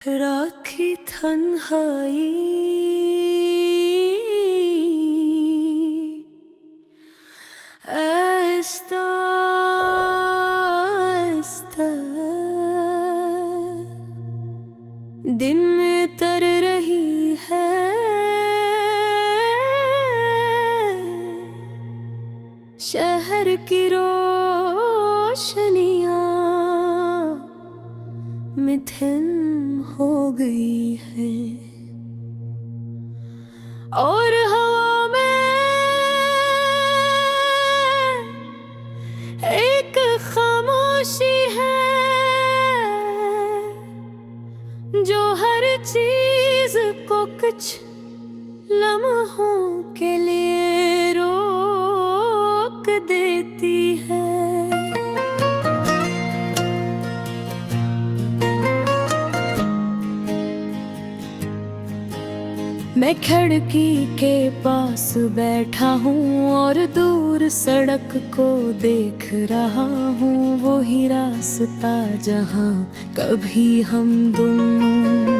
राखी तन्हाई ऐस्ता ऐस्ता दिन में तर रही है शहर की रोशनियां मिथिल हो गई है और हवा में एक खामोशी है जो हर चीज को कुछ लम्हों के लिए रोक देती है। मैं खिड़की के पास बैठा हूँ और दूर सड़क को देख रहा हूँ, वो ही रास्ता जहाँ कभी हम दोनों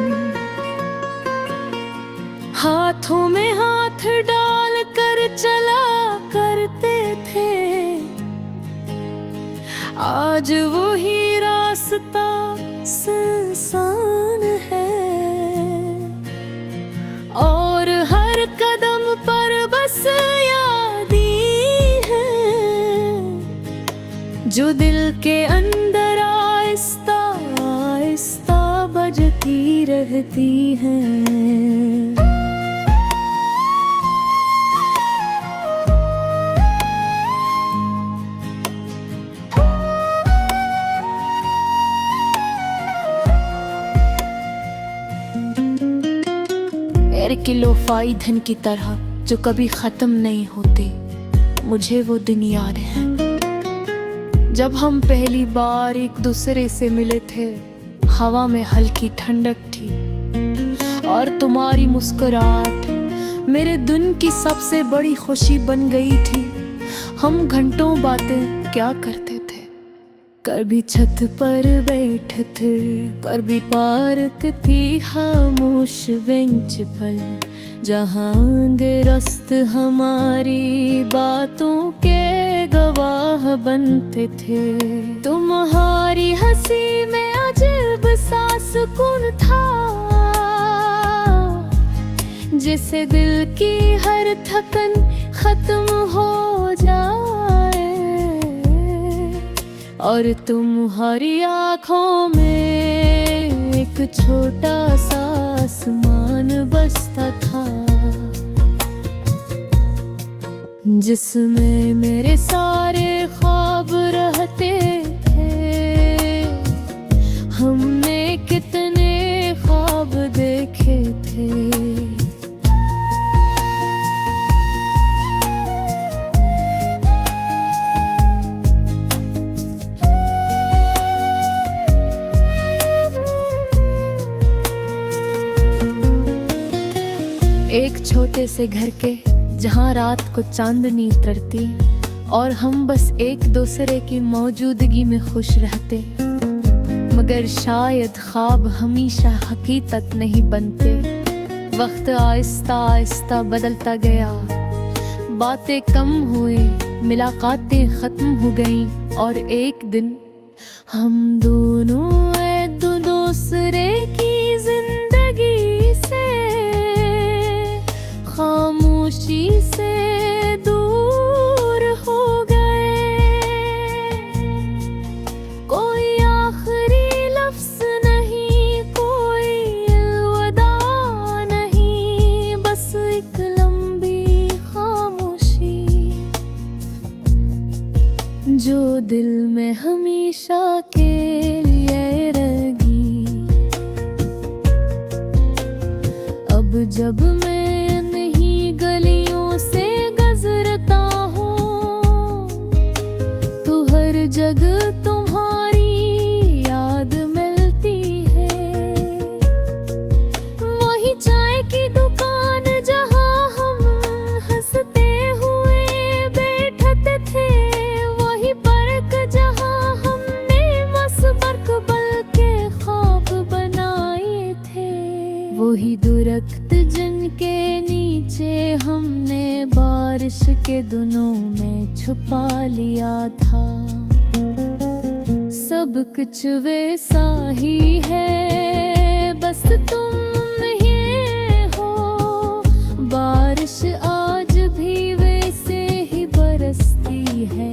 हाथों में हाथ डाल कर चला करते थे। आज वो ही रास्ता सुनसान है और हर कदम पर बस याद ही है जो दिल के अंदर आहिस्ता आहिस्ता बजती रहती है। के लोफाई धन की तरह जो कभी खत्म नहीं होते, मुझे वो दिन याद है जब हम पहली बार एक दूसरे से मिले थे। हवा में हल्की ठंडक थी और तुम्हारी मुस्कुराहट मेरे दिन की सबसे बड़ी खुशी बन गई थी। हम घंटों बातें क्या करते थे, कभी छत पर बैठते, कभी पार्क थी खामोश बेंच पर जहाँ दिरस्त हमारी बातों के गवाह बनते थे। तुम्हारी हंसी में अजीब सा सुकून था जिससे दिल की हर थकन खत्म हो जाए और तुम्हारी आँखों में एक छोटा सा आसमान बसता था जिसमें मेरे सारे ख्वाब रहते थे। हमने कितने ख्वाब देखे थे। एक छोटे से घर के जहाँ रात को चांदनी उतरती और हम बस एक दूसरे की मौजूदगी में खुश रहते, मगर शायद ख्वाब हमेशा हकीकत नहीं बनते। वक्त आहिस्ता आहिस्ता बदलता गया, बातें कम हुई, मुलाकातें खत्म हो गईं और एक दिन हम दोनों एक दूसरे की जिंदगी से खामोशी से दूर हो गए। कोई आखिरी लफ्ज़ नहीं, कोई अलविदा नहीं, बस एक लंबी खामोशी जो दिल में हमेशा के लिए रहेगी। अब जब मैं गलियों से गुजरता हूँ तो हर जगह तुम्हारी याद मिलती है। वही चाय की दुकान जहाँ हम हंसते हुए बैठते थे, वही पार्क जहाँ हमने मस्त बरकबल के ख्वाब बनाए वही दुरख्त जिनके नीचे हमने बारिश के दिनों में छुपा लिया था, सब कुछ वैसा ही है, बस तुम ये हो। बारिश आज भी वैसे ही बरसती है,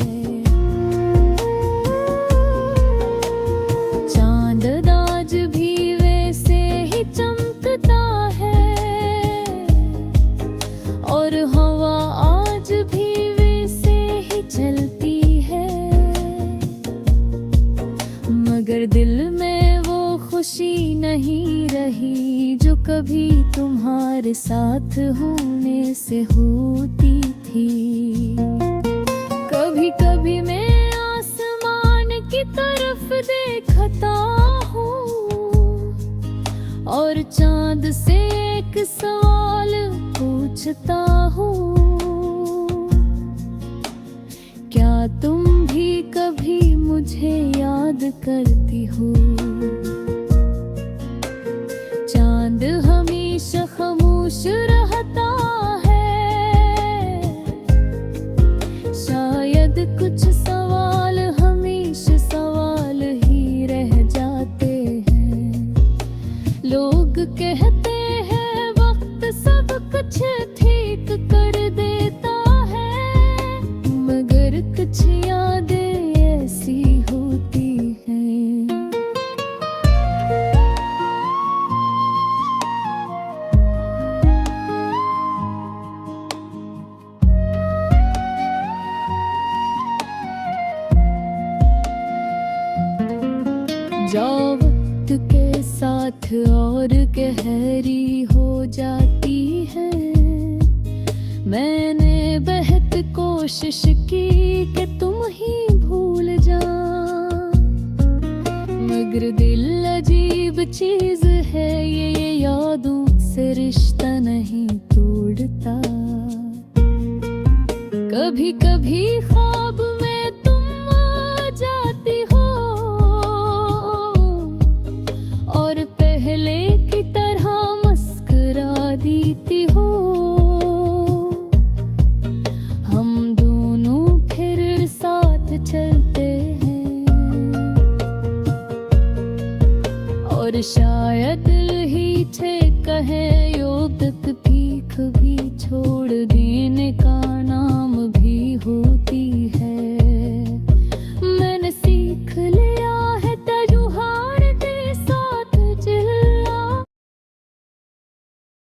चांद आज भी वैसे ही चमकता है, और हवा आज भी वैसे ही चलती है। मगर दिल में वो खुशी नहीं रही जो कभी तुम्हारे साथ होने से होती थी। कभी कभी मैं आसमान की तरफ देखता हूँ और चांद से एक सवाल पूछता हूँ, क्या तुम भी कभी मुझे याद करती हो? चांद हमेशा खामोश रहता है, शायद कुछ सवाल हमेशा सवाल ही रह जाते हैं। लोग कहते हैं वक्त सब कुछ ठीक कर देता है, मगर कुछ यादें ऐसी होती हैं। जो वक्त के साथ और गहरी हो जाती है, मैंने बहुत कोशिश की कि तुम ही भूल जा, मगर दिल अजीब चीज है, ये यादों से रिश्ता नहीं तोड़ता। कभी कभी ख्वाब